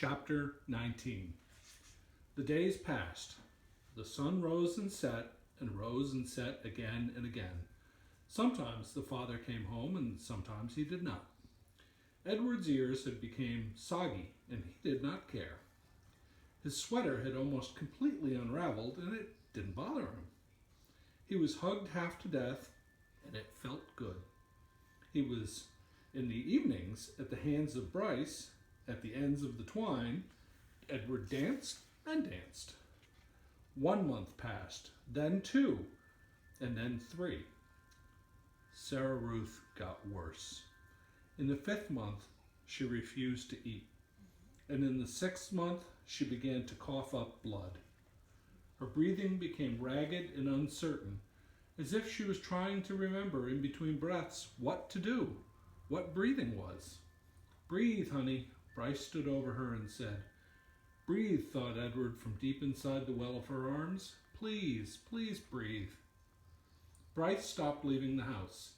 Chapter 19. The days passed. The sun rose and set again and again. Sometimes the father came home and sometimes he did not. Edward's ears had become soggy and he did not care. His sweater had almost completely unraveled and it didn't bother him. He was hugged half to death and it felt good. He was in the evenings at the hands of Bryce, at the ends of the twine. Edward danced and danced. 1 month passed, then 2, and then 3. Sarah Ruth got worse. In the 5th month, she refused to eat, and in the 6th month, she began to cough up blood. Her breathing became ragged and uncertain, as if she was trying to remember in between breaths what to do, what breathing was. "Breathe, honey," Bryce stood over her and said. "Breathe," thought Edward from deep inside the well of her arms. "Please, please breathe." Bryce stopped leaving the house.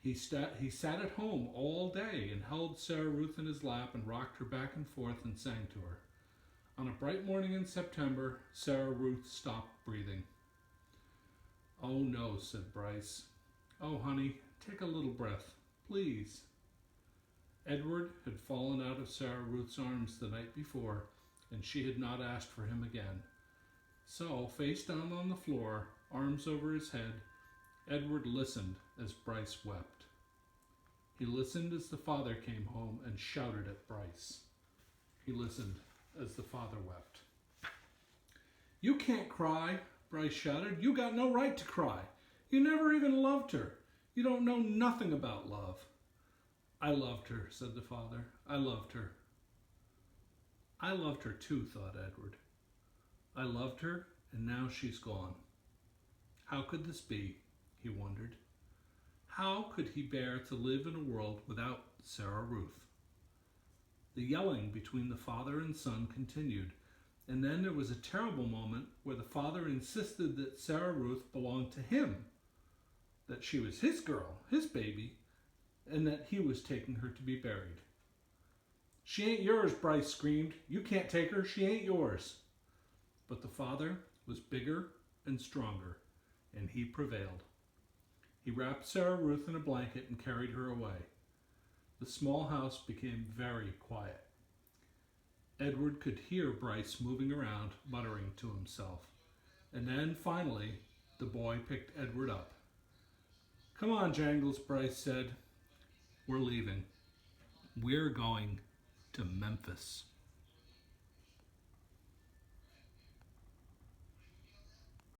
He sat at home all day and held Sarah Ruth in his lap and rocked her back and forth and sang to her. On a bright morning in September, Sarah Ruth stopped breathing. "Oh no," said Bryce. "Oh honey, take a little breath, please." Edward had fallen out of Sarah Ruth's arms the night before, and she had not asked for him again. So, face down on the floor, arms over his head, Edward listened as Bryce wept. He listened as the father came home and shouted at Bryce. He listened as the father wept. "You can't cry," Bryce shouted. "You got no right to cry. You never even loved her. You don't know nothing about love." "I loved her," said the father. "I loved her." "I loved her too," thought Edward. "I loved her, and now she's gone. How could this be?" he wondered. How could he bear to live in a world without Sarah Ruth? The yelling between the father and son continued, and then there was a terrible moment where the father insisted that Sarah Ruth belonged to him, that she was his girl, his baby, and that he was taking her to be buried. "She ain't yours," Bryce screamed. "You can't take her. She ain't yours." But the father was bigger and stronger, and he prevailed. He wrapped Sarah Ruth in a blanket and carried her away. The small house became very quiet. Edward could hear Bryce moving around, muttering to himself. And then, finally, the boy picked Edward up. "Come on, Jangles," Bryce said. "We're leaving. We're going to Memphis."